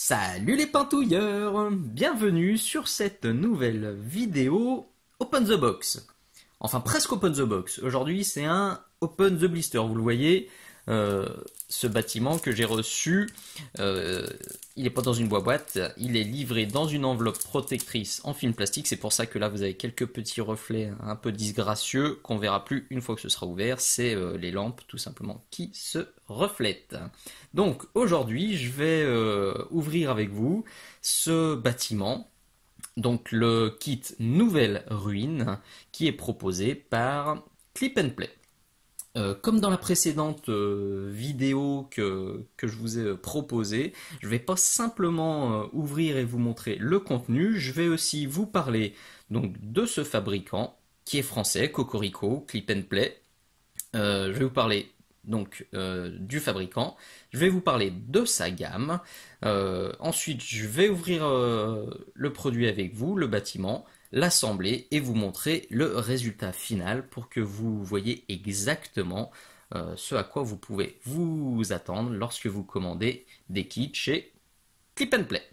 Salut les pintouilleurs! Bienvenue sur cette nouvelle vidéo Open the Box. Enfin presque Open the Box. Aujourd'hui c'est un Open the Blister, vous le voyez. Ce bâtiment que j'ai reçu, il n'est pas dans une boîte, il est livré dans une enveloppe protectrice en film plastique. C'est pour ça que là vous avez quelques petits reflets un peu disgracieux qu'on verra plus une fois que ce sera ouvert. C'est les lampes tout simplement qui se reflètent. Donc aujourd'hui je vais ouvrir avec vous ce bâtiment. Donc le kit Nouvelle Ruine qui est proposé par Clip and Play. Comme dans la précédente vidéo que je vous ai proposée, je ne vais pas simplement ouvrir et vous montrer le contenu, je vais aussi vous parler donc de ce fabricant qui est français, Cocorico, Clip and Play. Je vais vous parler donc du fabricant, je vais vous parler de sa gamme, ensuite je vais ouvrir le produit avec vous, le bâtiment, l'assembler et vous montrer le résultat final pour que vous voyez exactement ce à quoi vous pouvez vous attendre lorsque vous commandez des kits chez Clip and Play.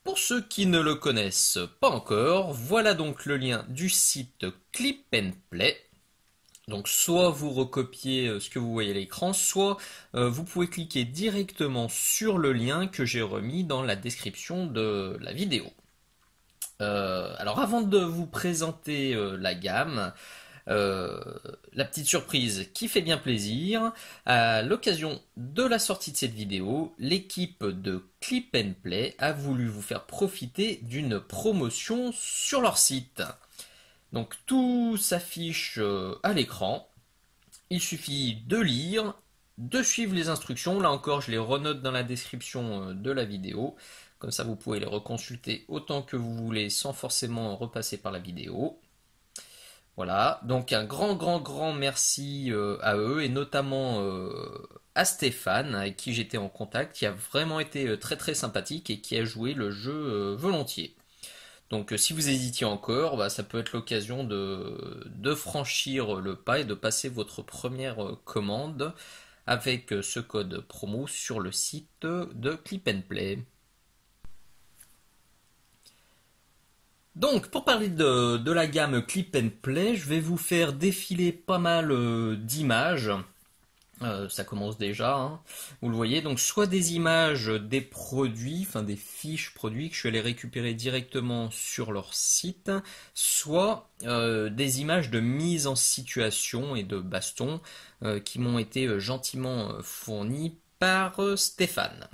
Pour ceux qui ne le connaissent pas encore, voilà donc le lien du site Clip and Play. Donc soit vous recopiez ce que vous voyez à l'écran, soit vous pouvez cliquer directement sur le lien que j'ai remis dans la description de la vidéo. Alors avant de vous présenter la gamme, la petite surprise qui fait bien plaisir, à l'occasion de la sortie de cette vidéo, l'équipe de Clip and Play a voulu vous faire profiter d'une promotion sur leur site. Donc tout s'affiche à l'écran, il suffit de lire, de suivre les instructions, là encore je les renote dans la description de la vidéo, comme ça vous pouvez les reconsulter autant que vous voulez sans forcément repasser par la vidéo. Voilà, donc un grand merci à eux et notamment à Stéphane avec qui j'étais en contact, qui a vraiment été très sympathique et qui a joué le jeu volontiers. Donc si vous hésitiez encore, ça peut être l'occasion de franchir le pas et de passer votre première commande avec ce code promo sur le site de Clip and Play. Donc pour parler de la gamme Clip and Play, je vais vous faire défiler pas mal d'images. Ça commence déjà, hein. Vous le voyez, donc soit des images des produits, enfin des fiches produits que je suis allé récupérer directement sur leur site, soit des images de mise en situation et de baston qui m'ont été gentiment fournies par Stéphane.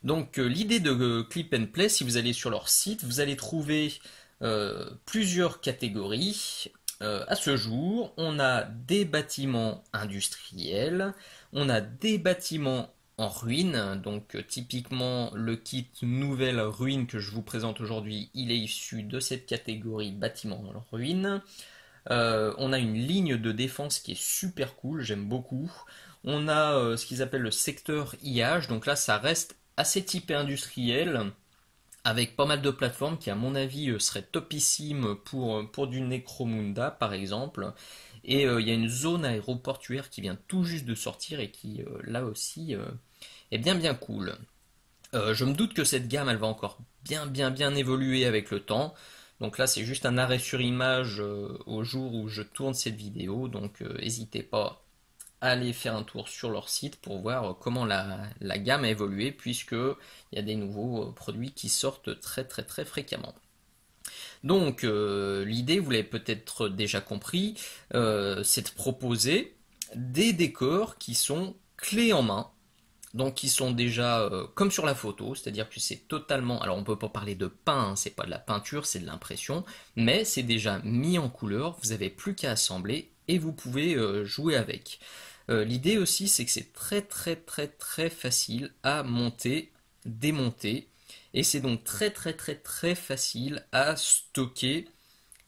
Donc l'idée de Clip and Play, si vous allez sur leur site, vous allez trouver plusieurs catégories. À ce jour, on a des bâtiments industriels, on a des bâtiments en ruine, donc typiquement le kit Nouvelle Ruine que je vous présente aujourd'hui, il est issu de cette catégorie bâtiments en ruine. On a une ligne de défense qui est super cool, j'aime beaucoup. On a ce qu'ils appellent le secteur IH, donc là ça reste assez typé industriel, avec pas mal de plateformes qui à mon avis seraient topissimes pour du Necromunda par exemple. Et il y a une zone aéroportuaire qui vient tout juste de sortir et qui là aussi est bien cool. Je me doute que cette gamme elle va encore bien évoluer avec le temps. Donc là c'est juste un arrêt sur image au jour où je tourne cette vidéo. Donc n'hésitez pas à aller faire un tour sur leur site pour voir comment la gamme a évolué, puisqu'il y a des nouveaux produits qui sortent très fréquemment. Donc l'idée, vous l'avez peut-être déjà compris, c'est de proposer des décors qui sont clés en main, donc qui sont déjà comme sur la photo, c'est-à-dire que c'est totalement, alors on peut pas parler de peint, hein, c'est pas de la peinture, c'est de l'impression, mais c'est déjà mis en couleur, vous n'avez plus qu'à assembler et vous pouvez jouer avec. L'idée aussi c'est que c'est très facile à monter, démonter, et c'est donc très facile à stocker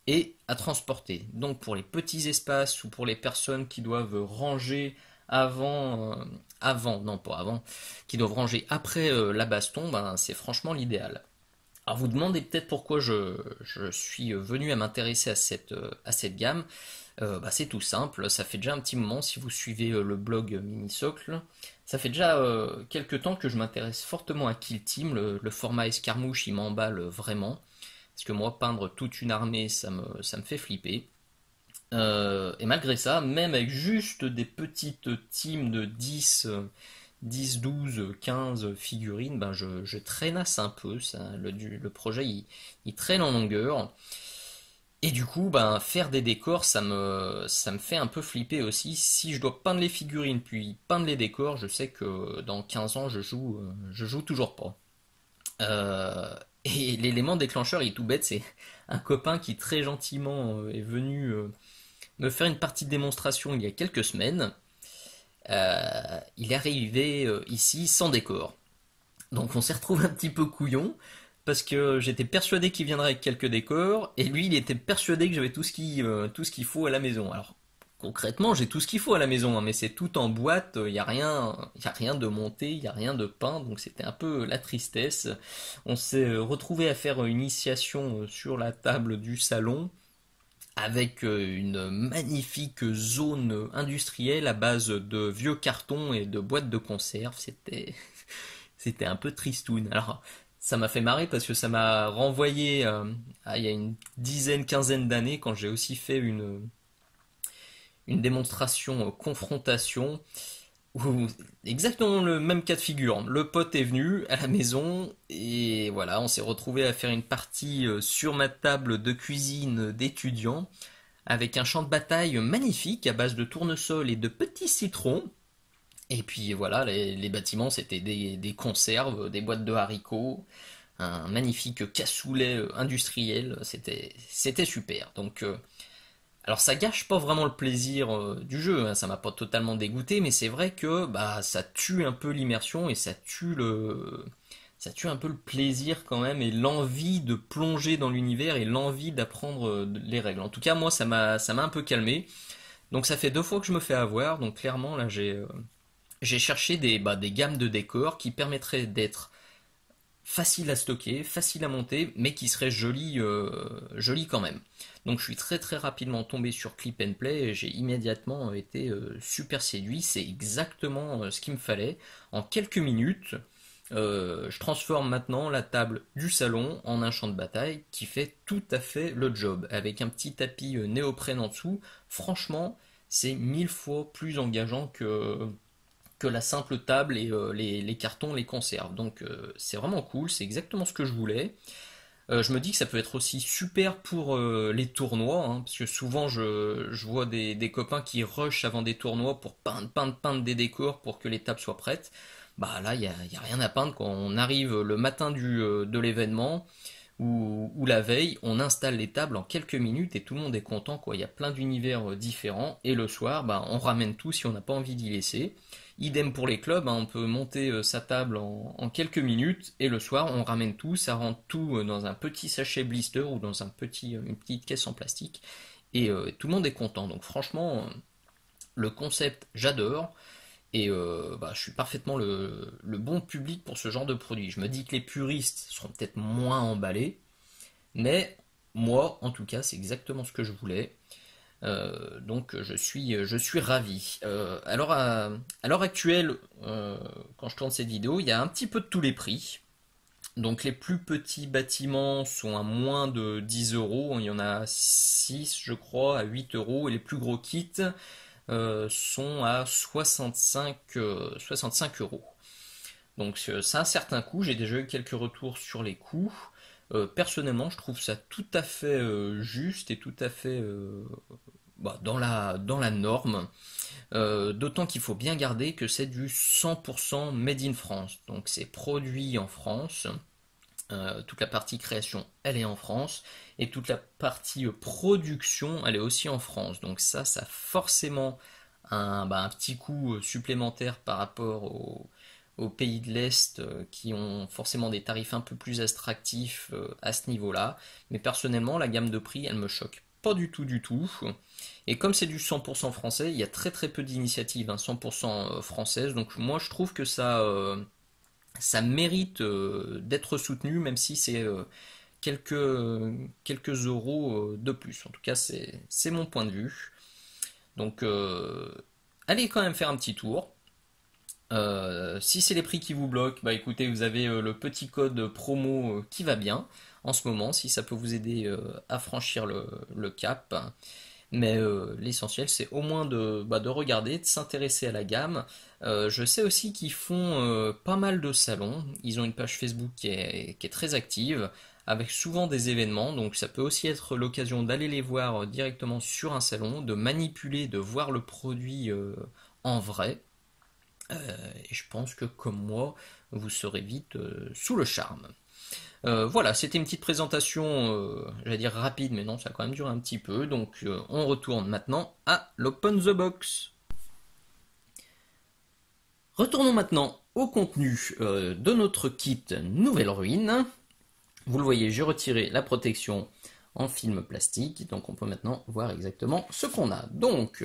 et à transporter. Donc pour les petits espaces ou pour les personnes qui doivent ranger non pas avant, qui doivent ranger après la baston, c'est franchement l'idéal. Alors vous demandez peut-être pourquoi je suis venu à m'intéresser à cette gamme. Bah, c'est tout simple, ça fait déjà un petit moment, si vous suivez le blog Minisocle, ça fait déjà quelques temps que je m'intéresse fortement à Kill Team, le format escarmouche il m'emballe vraiment, parce que moi peindre toute une armée ça me fait flipper. Et malgré ça, même avec juste des petites teams de 10, 12, 15 figurines, ben je traînasse un peu. Le projet il traîne en longueur. Et du coup, ben, faire des décors, ça me fait un peu flipper aussi. Si je dois peindre les figurines puis peindre les décors, je sais que dans 15 ans, je joue toujours pas. Et l'élément déclencheur, il est tout bête, c'est un copain qui très gentiment est venu me faire une partie de démonstration il y a quelques semaines. Il est arrivé ici sans décor. Donc on s'est retrouvé un petit peu couillon parce que j'étais persuadé qu'il viendrait avec quelques décors et lui il était persuadé que j'avais tout ce qu'il faut à la maison. Alors concrètement j'ai tout ce qu'il faut à la maison hein, mais c'est tout en boîte, il y a rien de monté, il y a rien de peint donc c'était un peu la tristesse. On s'est retrouvé à faire une initiation sur la table du salon avec une magnifique zone industrielle à base de vieux cartons et de boîtes de conserve. C'était un peu tristoun. Alors, ça m'a fait marrer parce que ça m'a renvoyé à il y a une dizaine, quinzaine d'années quand j'ai aussi fait une démonstration confrontation où exactement le même cas de figure. Le pote est venu à la maison et voilà, on s'est retrouvé à faire une partie sur ma table de cuisine d'étudiants avec un champ de bataille magnifique à base de tournesol et de petits citrons. Et puis voilà, les bâtiments c'était des conserves, des boîtes de haricots, un magnifique cassoulet industriel, c'était super. Donc alors ça gâche pas vraiment le plaisir du jeu, hein, ça m'a pas totalement dégoûté, mais c'est vrai que bah ça tue un peu l'immersion et ça tue un peu le plaisir quand même et l'envie de plonger dans l'univers et l'envie d'apprendre les règles. En tout cas moi ça m'a un peu calmé. Donc ça fait 2 fois que je me fais avoir, donc clairement là j'ai cherché des gammes de décors qui permettraient d'être faciles à stocker, faciles à monter, mais qui seraient jolies quand même. Donc je suis très très rapidement tombé sur Clip and Play et j'ai immédiatement été super séduit. C'est exactement ce qu'il me fallait. En quelques minutes, je transforme maintenant la table du salon en un champ de bataille qui fait tout à fait le job. Avec un petit tapis néoprène en dessous, franchement, c'est 1000 fois plus engageant que la simple table et les cartons, les conserves. Donc c'est vraiment cool, c'est exactement ce que je voulais. Je me dis que ça peut être aussi super pour les tournois, hein, parce que souvent je vois des copains qui rushent avant des tournois pour peindre des décors pour que les tables soient prêtes. Bah là, y a rien à peindre quand on arrive le matin de l'événement ou la veille, on installe les tables en quelques minutes et tout le monde est content, quoi. Il y a plein d'univers différents et le soir, bah, on ramène tout si on n'a pas envie d'y laisser. Idem pour les clubs, hein, on peut monter sa table en quelques minutes et le soir on ramène tout, ça rentre tout dans un petit sachet blister ou dans une petite caisse en plastique et tout le monde est content. Donc franchement, le concept j'adore et bah, je suis parfaitement le bon public pour ce genre de produit. Je me dis que les puristes seront peut-être moins emballés, mais moi en tout cas c'est exactement ce que je voulais. Donc je suis ravi. À l'heure actuelle, quand je tourne cette vidéo, il y a un petit peu de tous les prix. Donc les plus petits bâtiments sont à moins de 10 euros. Il y en a 6 je crois, à 8 euros. Et les plus gros kits sont à 65 euros. Donc c'est un certain coût. J'ai déjà eu quelques retours sur les coûts. Personnellement, je trouve ça tout à fait juste et tout à fait bah, dans la norme. D'autant qu'il faut bien garder que c'est du 100% made in France. Donc c'est produit en France. Toute la partie création, elle est en France. Et toute la partie production, elle est aussi en France. Donc ça a forcément un petit coût supplémentaire par rapport aux pays de l'Est qui ont forcément des tarifs un peu plus attractifs à ce niveau-là. Mais personnellement, la gamme de prix, elle me choque pas du tout du tout. Et comme c'est du 100% français, il y a très très peu d'initiatives 100% françaises. Donc moi je trouve que ça mérite d'être soutenu, même si c'est quelques euros de plus. En tout cas, c'est mon point de vue. Donc, allez quand même faire un petit tour. Si c'est les prix qui vous bloquent, bah écoutez, vous avez le petit code promo qui va bien en ce moment, si ça peut vous aider à franchir le cap. Mais l'essentiel, c'est au moins de regarder, de s'intéresser à la gamme. Je sais aussi qu'ils font pas mal de salons. Ils ont une page Facebook qui est très active, avec souvent des événements. Donc ça peut aussi être l'occasion d'aller les voir directement sur un salon, de manipuler, de voir le produit en vrai. Et je pense que comme moi, vous serez vite sous le charme. Voilà, c'était une petite présentation, j'allais dire rapide, mais non, ça a quand même duré un petit peu. Donc on retourne maintenant à l'Open the Box. Retournons maintenant au contenu de notre kit Nouvelle Ruine. Vous le voyez, j'ai retiré la protection en film plastique, donc on peut maintenant voir exactement ce qu'on a. Donc,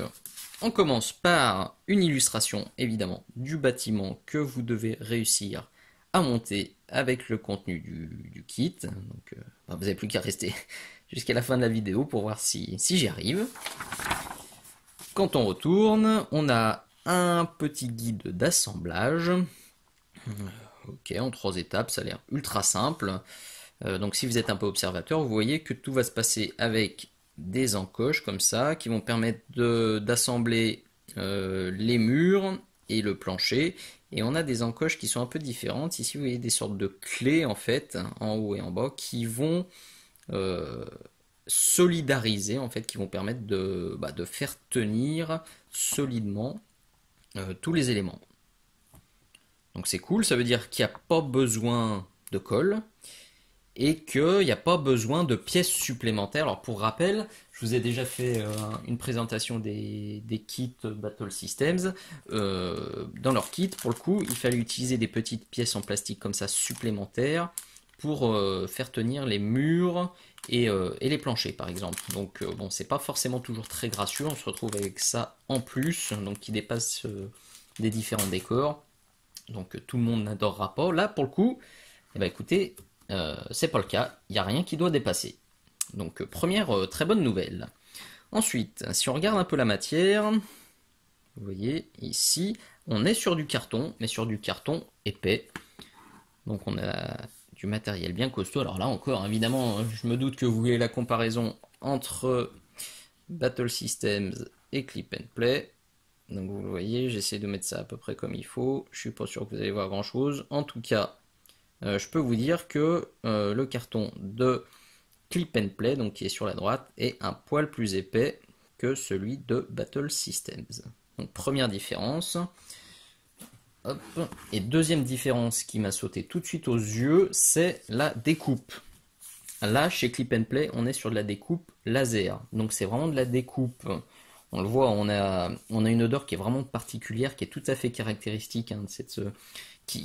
on commence par une illustration, évidemment, du bâtiment que vous devez réussir à monter avec le contenu du kit. Donc, vous n'avez plus qu'à rester jusqu'à la fin de la vidéo pour voir si j'y arrive. Quand on retourne, on a un petit guide d'assemblage. Ok, en 3 étapes, ça a l'air ultra simple. Donc si vous êtes un peu observateur, vous voyez que tout va se passer avec des encoches comme ça, qui vont permettre d'assembler les murs et le plancher. Et on a des encoches qui sont un peu différentes. Ici, vous voyez des sortes de clés, en fait, en haut et en bas, qui vont solidariser, en fait, qui vont permettre de faire tenir solidement tous les éléments. Donc c'est cool, ça veut dire qu'il n'y a pas besoin de colle et qu'il n'y a pas besoin de pièces supplémentaires. Alors pour rappel, je vous ai déjà fait une présentation des kits Battle Systems. Dans leur kit, pour le coup, il fallait utiliser des petites pièces en plastique comme ça supplémentaires pour faire tenir les murs et les planchers par exemple. Donc bon, c'est pas forcément toujours très gracieux, on se retrouve avec ça en plus, donc qui dépasse des différents décors. Donc tout le monde n'adorera pas. Là pour le coup, eh ben, écoutez, c'est pas le cas, il n'y a rien qui doit dépasser. Donc première très bonne nouvelle. Ensuite, si on regarde un peu la matière, vous voyez ici, on est sur du carton, mais sur du carton épais. Donc on a du matériel bien costaud. Alors là encore, évidemment, je me doute que vous voulez la comparaison entre Battle Systems et Clip and Play. Donc vous le voyez, j'essaie de mettre ça à peu près comme il faut. Je suis pas sûr que vous allez voir grand chose. En tout cas, je peux vous dire que le carton de Clip and Play, donc qui est sur la droite, est un poil plus épais que celui de Battle Systems. Donc première différence. Hop. Et deuxième différence qui m'a sauté tout de suite aux yeux, c'est la découpe. Là, chez Clip and Play, on est sur de la découpe laser. Donc c'est vraiment de la découpe. On le voit, on a une odeur qui est vraiment particulière, qui est tout à fait caractéristique hein, de cette,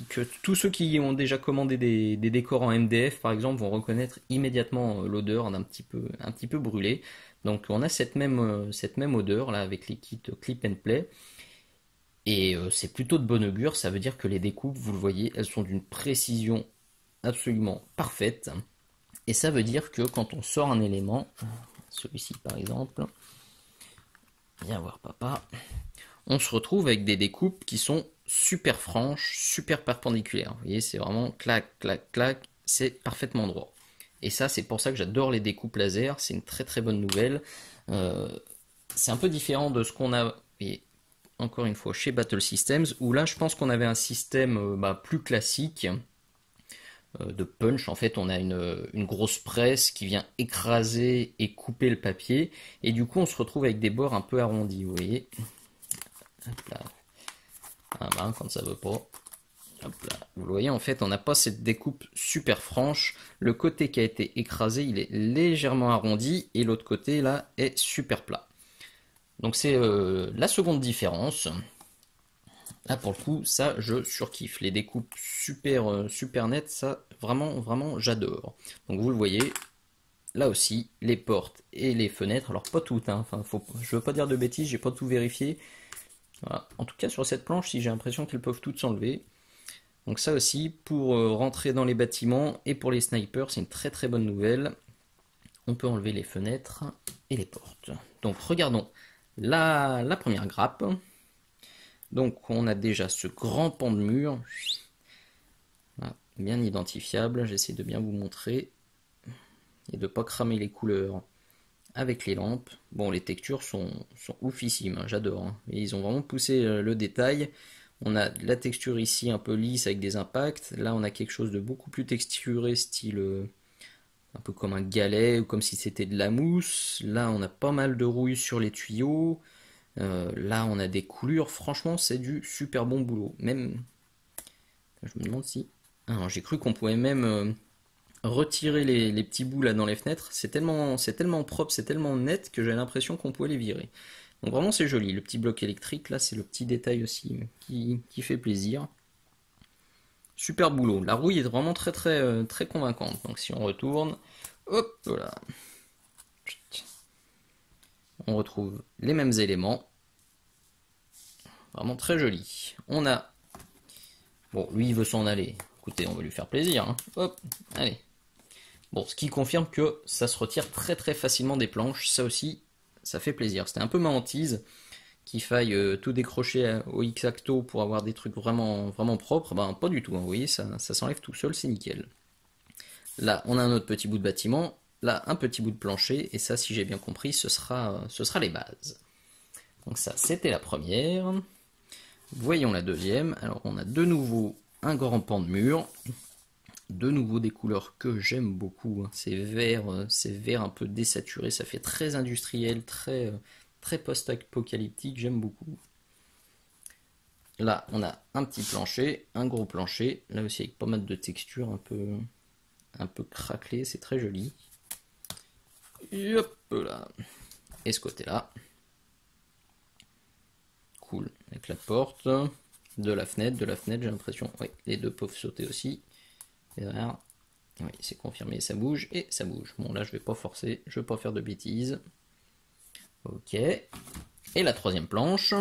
que tous ceux qui ont déjà commandé des décors en MDF par exemple vont reconnaître immédiatement l'odeur un petit peu brûlée. Donc on a cette même odeur là avec les kits Clip and Play. Et c'est plutôt de bon augure, ça veut dire que les découpes, vous le voyez, elles sont d'une précision absolument parfaite. Et ça veut dire que quand on sort un élément, celui-ci par exemple, viens voir papa, on se retrouve avec des découpes qui sont super franches, super perpendiculaires. Vous voyez, c'est vraiment clac, clac, clac, c'est parfaitement droit. Et ça, c'est pour ça que j'adore les découpes laser, c'est une très très bonne nouvelle. C'est un peu différent de ce qu'on a, et encore une fois, chez Battle Systems, où là, je pense qu'on avait un système plus classique de punch. En fait, on a une grosse presse qui vient écraser et couper le papier, et du coup, on se retrouve avec des bords un peu arrondis, vous voyez. Hop là. Ah ben, quand ça veut pas. Hop là. Vous le voyez, en fait, on n'a pas cette découpe super franche. Le côté qui a été écrasé, il est légèrement arrondi, et l'autre côté, là, est super plat. Donc c'est la seconde différence. Là pour le coup, ça je surkiffe. Les découpes super nettes, ça vraiment j'adore. Donc vous le voyez, là aussi, les portes et les fenêtres, alors pas toutes, hein. Enfin, je veux pas dire de bêtises, j'ai pas tout vérifié. Voilà. En tout cas sur cette planche, si j'ai l'impression qu'elles peuvent toutes s'enlever. Donc ça aussi, pour rentrer dans les bâtiments et pour les snipers, c'est une très très bonne nouvelle. On peut enlever les fenêtres et les portes. Donc regardons la première grappe. Donc on a déjà ce grand pan de mur. Voilà, bien identifiable, j'essaie de bien vous montrer. Et de ne pas cramer les couleurs avec les lampes. Bon, les textures sont oufissimes, hein, j'adore. Hein. Et ils ont vraiment poussé le détail. On a la texture ici un peu lisse avec des impacts. Là, on a quelque chose de beaucoup plus texturé, style un peu comme un galet ou comme si c'était de la mousse. Là, on a pas mal de rouille sur les tuyaux. Là, on a des coulures. Franchement, c'est du super bon boulot. Même, je me demande si. Ah, j'ai cru qu'on pouvait même retirer les petits bouts là dans les fenêtres. C'est tellement propre, c'est tellement net que j'ai l'impression qu'on pouvait les virer. Donc vraiment c'est joli, le petit bloc électrique là c'est le petit détail aussi qui fait plaisir. Super boulot, la rouille est vraiment très convaincante. Donc si on retourne, hop voilà. On retrouve les mêmes éléments. Vraiment très joli. On a... Bon, lui il veut s'en aller. Écoutez, on va lui faire plaisir. Hein. Hop, allez. Bon, ce qui confirme que ça se retire très facilement des planches. Ça aussi, ça fait plaisir. C'était un peu ma hantise qu'il faille tout décrocher au X-Acto pour avoir des trucs vraiment propres. Ben, pas du tout. Hein. Vous voyez, ça s'enlève tout seul, c'est nickel. Là, on a un autre petit bout de bâtiment. Là, un petit bout de plancher. Et ça, si j'ai bien compris, ce sera les bases. Donc ça, c'était la première. Voyons la deuxième. Alors, on a de nouveau un grand pan de mur. De nouveau des couleurs que j'aime beaucoup. Hein. Ces verts un peu désaturés. Ça fait très industriel, très post-apocalyptique. J'aime beaucoup. Là, on a un petit plancher, un gros plancher. Là aussi, avec pas mal de textures un peu craquelées. C'est très joli. Et hop là. Et ce côté-là. Cool. Avec la porte, de la fenêtre, j'ai l'impression. Oui, les deux peuvent sauter aussi. Et derrière, oui, c'est confirmé, ça bouge et ça bouge. Bon, là, je vais pas forcer, je vais pas faire de bêtises. Ok. Et la troisième planche.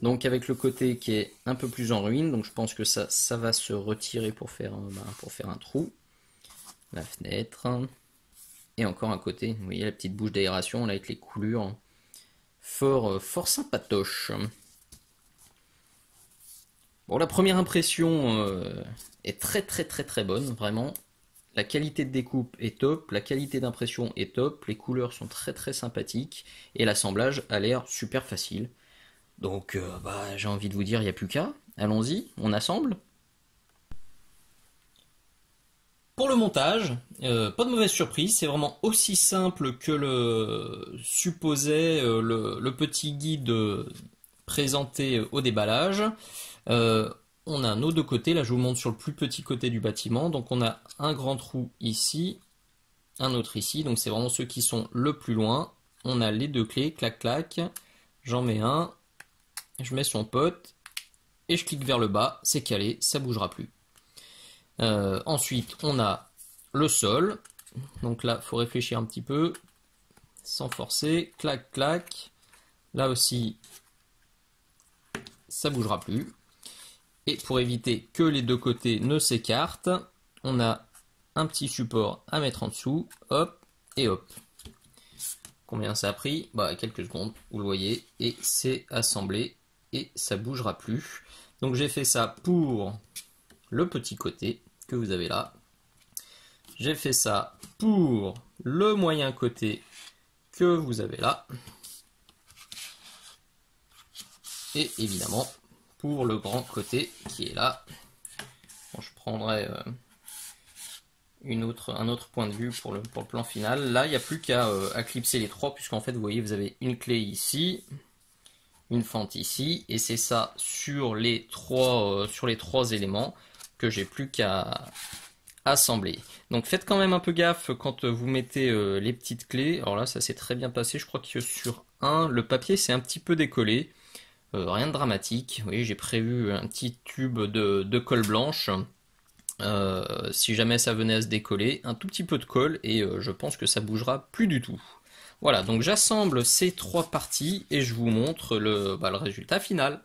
Donc, avec le côté qui est un peu plus en ruine, donc je pense que ça va se retirer pour faire un trou. La fenêtre. Et encore un côté, vous voyez la petite bouche d'aération, là, avec les coulures. Fort sympatoche. Bon, la première impression est très bonne, vraiment. La qualité de découpe est top, la qualité d'impression est top, les couleurs sont très sympathiques, et l'assemblage a l'air super facile. Donc, j'ai envie de vous dire, il n'y a plus qu'à. Allons-y, on assemble. Pour le montage, pas de mauvaise surprise, c'est vraiment aussi simple que le supposait le petit guide présenté au déballage. On a nos deux côtés, là je vous montre sur le plus petit côté du bâtiment, donc on a un grand trou ici, un autre ici, donc c'est vraiment ceux qui sont le plus loin. On a les deux clés, clac clac, j'en mets un, je mets son pote, et je clique vers le bas, c'est calé, ça bougera plus. Ensuite on a le sol, donc là il faut réfléchir un petit peu, sans forcer, clac clac, là aussi ça bougera plus. Et pour éviter que les deux côtés ne s'écartent, on a un petit support à mettre en dessous, hop, et hop. Combien ça a pris? Quelques secondes, vous le voyez, et c'est assemblé, et ça bougera plus. Donc j'ai fait ça pour le petit côté que vous avez là. J'ai fait ça pour le moyen côté que vous avez là. Et évidemment, pour le grand côté qui est là. Bon, je prendrai un autre point de vue pour le plan final. Là, il n'y a plus qu'à clipser les trois, puisqu'en fait, vous voyez, vous avez une clé ici, une fente ici, et c'est ça sur les trois éléments que j'ai plus qu'à assembler. Donc faites quand même un peu gaffe quand vous mettez les petites clés. Alors là, ça s'est très bien passé. Je crois que sur le papier s'est un petit peu décollé. Rien de dramatique. Vous voyez, j'ai prévu un petit tube de colle blanche. Si jamais ça venait à se décoller, un tout petit peu de colle et je pense que ça bougera plus du tout. Voilà, donc j'assemble ces trois parties et je vous montre le résultat final.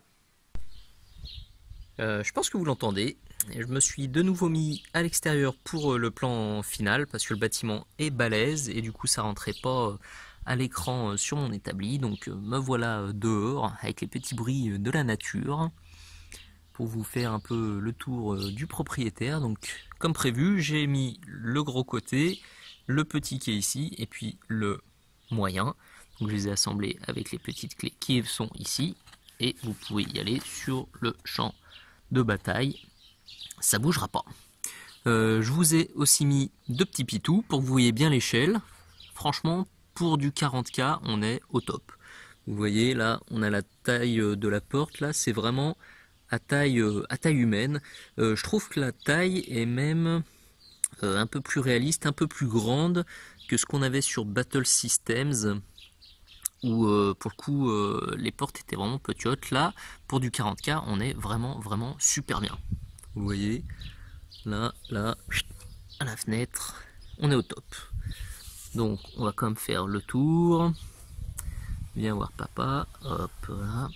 Je pense que vous l'entendez. Je me suis de nouveau mis à l'extérieur pour le plan final parce que le bâtiment est balèze et du coup ça rentrait pas à l'écran sur mon établi. Donc me voilà dehors avec les petits bruits de la nature pour vous faire un peu le tour du propriétaire. Donc comme prévu, j'ai mis le gros côté, le petit qui est ici et puis le moyen. Donc je les ai assemblés avec les petites clés qui sont ici et vous pouvez y aller sur le champ de bataille, ça bougera pas. Je vous ai aussi mis deux petits pitous pour que vous voyez bien l'échelle. Franchement, pour du 40K, on est au top. Vous voyez là, on a la taille de la porte, là c'est vraiment à taille humaine. Je trouve que la taille est même un peu plus réaliste, un peu plus grande que ce qu'on avait sur Battle Systems, où pour le coup les portes étaient vraiment petiotes. Là, pour du 40K, on est vraiment super bien. Vous voyez, là, à la fenêtre, on est au top. Donc, on va quand même faire le tour. Viens voir papa, hop là.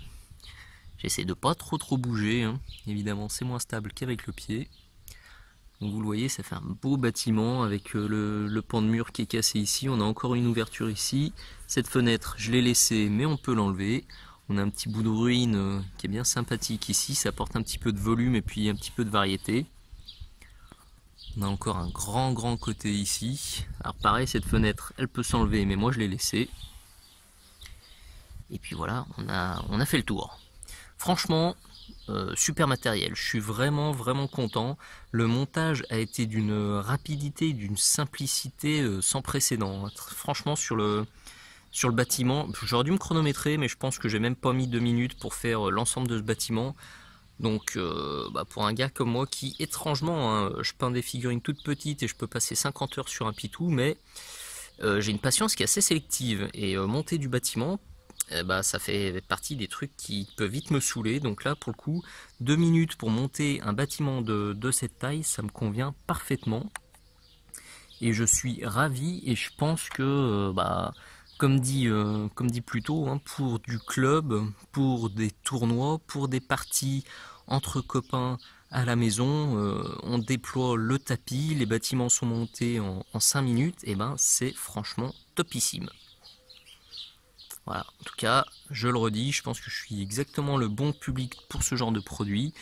J'essaie de pas trop bouger, hein. Évidemment, c'est moins stable qu'avec le pied. Donc vous le voyez, ça fait un beau bâtiment avec le pan de mur qui est cassé ici. On a encore une ouverture ici. Cette fenêtre, je l'ai laissée, mais on peut l'enlever. On a un petit bout de ruine qui est bien sympathique ici. Ça apporte un petit peu de volume et puis un petit peu de variété. On a encore un grand côté ici. Alors pareil, cette fenêtre, elle peut s'enlever, mais moi je l'ai laissée. Et puis voilà, on a fait le tour. Franchement, super matériel, je suis vraiment content. Le montage a été d'une rapidité, d'une simplicité sans précédent. Franchement sur le bâtiment, j'aurais dû me chronométrer, mais je pense que j'ai même pas mis 2 minutes pour faire l'ensemble de ce bâtiment. Donc pour un gars comme moi qui étrangement, hein, je peins des figurines toutes petites et je peux passer 50 heures sur un pitou, mais j'ai une patience qui est assez sélective et monter du bâtiment, ça fait partie des trucs qui peuvent vite me saouler. Donc là, pour le coup, 2 minutes pour monter un bâtiment de cette taille, ça me convient parfaitement. Et je suis ravi et je pense que, comme dit plus tôt, hein, pour du club, pour des tournois, pour des parties entre copains à la maison, on déploie le tapis, les bâtiments sont montés en 5 minutes, et c'est franchement topissime. Voilà, en tout cas, je le redis, je pense que je suis exactement le bon public pour ce genre de produit.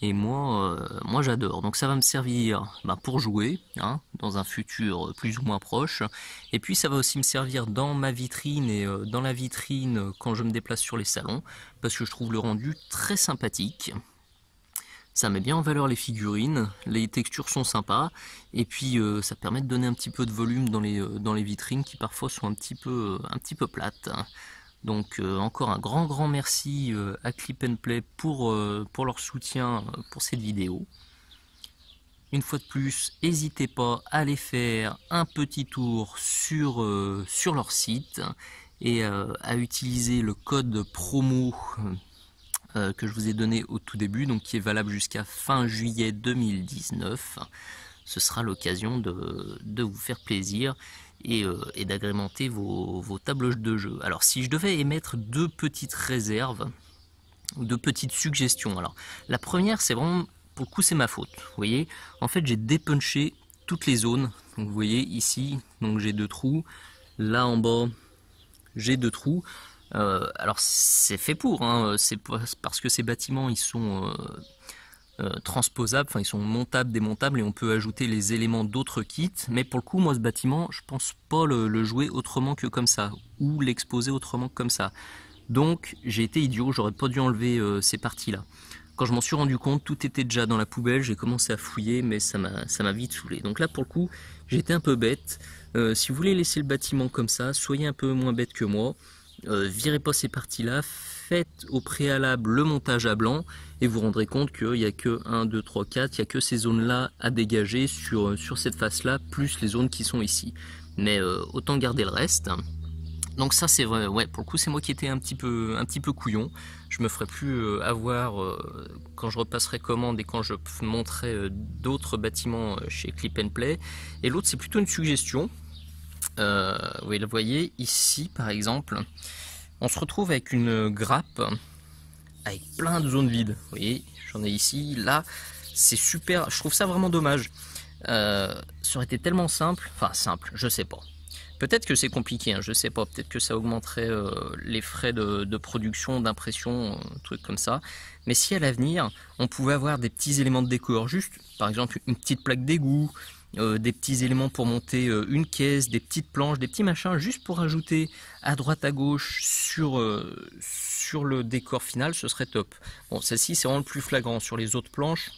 Et moi j'adore. Donc ça va me servir pour jouer, hein, dans un futur plus ou moins proche. Et puis ça va aussi me servir dans ma vitrine et dans la vitrine quand je me déplace sur les salons. Parce que je trouve le rendu très sympathique. Ça met bien en valeur les figurines, les textures sont sympas, et puis ça permet de donner un petit peu de volume dans les vitrines qui parfois sont un petit peu plates. Donc encore un grand merci à Clip and Play pour leur soutien pour cette vidéo. Une fois de plus, n'hésitez pas à aller faire un petit tour sur leur site et à utiliser le code promo que je vous ai donné au tout début, donc qui est valable jusqu'à fin juillet 2019. Ce sera l'occasion de vous faire plaisir et d'agrémenter vos tableaux de jeu. Alors si je devais émettre deux petites réserves, deux petites suggestions, alors la première c'est vraiment, pour le coup c'est ma faute, vous voyez, en fait j'ai dépunché toutes les zones, donc vous voyez ici, donc j'ai 2 trous, là en bas j'ai 2 trous, alors c'est fait pour, hein, c'est parce que ces bâtiments ils sont transposables, enfin ils sont montables, démontables et on peut ajouter les éléments d'autres kits, mais pour le coup moi ce bâtiment je pense pas le jouer autrement que comme ça, ou l'exposer autrement que comme ça. Donc j'ai été idiot, j'aurais pas dû enlever ces parties là. Quand je m'en suis rendu compte, tout était déjà dans la poubelle, j'ai commencé à fouiller, mais ça m'a vite saoulé. Donc là pour le coup, j'ai été un peu bête. Si vous voulez laisser le bâtiment comme ça, soyez un peu moins bête que moi. Virez pas ces parties là, faites au préalable le montage à blanc et vous rendrez compte qu'il n'y a que 1, 2, 3, 4, il n'y a que ces zones là à dégager sur cette face là, plus les zones qui sont ici. Mais autant garder le reste. Donc ça c'est vrai, ouais, pour le coup c'est moi qui étais un petit peu couillon. Je me ferai plus avoir quand je repasserai commande et quand je montrerai d'autres bâtiments chez Clip and Play. Et l'autre c'est plutôt une suggestion. Oui, vous voyez ici par exemple, on se retrouve avec une grappe avec plein de zones vides. Vous voyez, j'en ai ici, là, c'est super, je trouve ça vraiment dommage. Ça aurait été tellement simple, enfin simple, je sais pas. Peut-être que c'est compliqué, hein, je sais pas, peut-être que ça augmenterait les frais de production, d'impression, trucs comme ça. Mais si à l'avenir, on pouvait avoir des petits éléments de décor, juste par exemple une petite plaque d'égout, des petits éléments pour monter une caisse, des petites planches, des petits machins, juste pour ajouter à droite à gauche sur le décor final, ce serait top. Bon, celle-ci c'est vraiment le plus flagrant, sur les autres planches,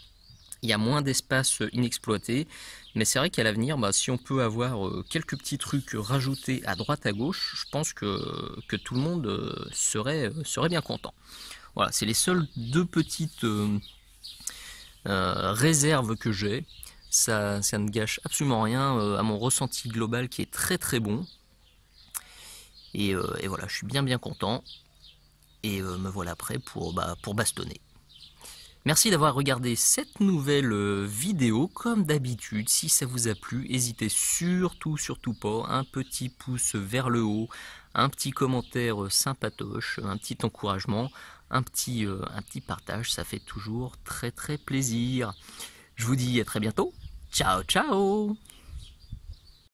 il y a moins d'espace inexploité, mais c'est vrai qu'à l'avenir, si on peut avoir quelques petits trucs rajoutés à droite à gauche, je pense que tout le monde serait bien content. Voilà, c'est les seules deux petites réserves que j'ai. Ça ne gâche absolument rien à mon ressenti global qui est très très bon. Et voilà, je suis bien content. Et me voilà prêt pour bastonner. Merci d'avoir regardé cette nouvelle vidéo. Comme d'habitude, si ça vous a plu, n'hésitez surtout pas, un petit pouce vers le haut, un petit commentaire sympatoche, un petit encouragement, un petit partage, ça fait toujours très plaisir. Je vous dis à très bientôt. Ciao ciao.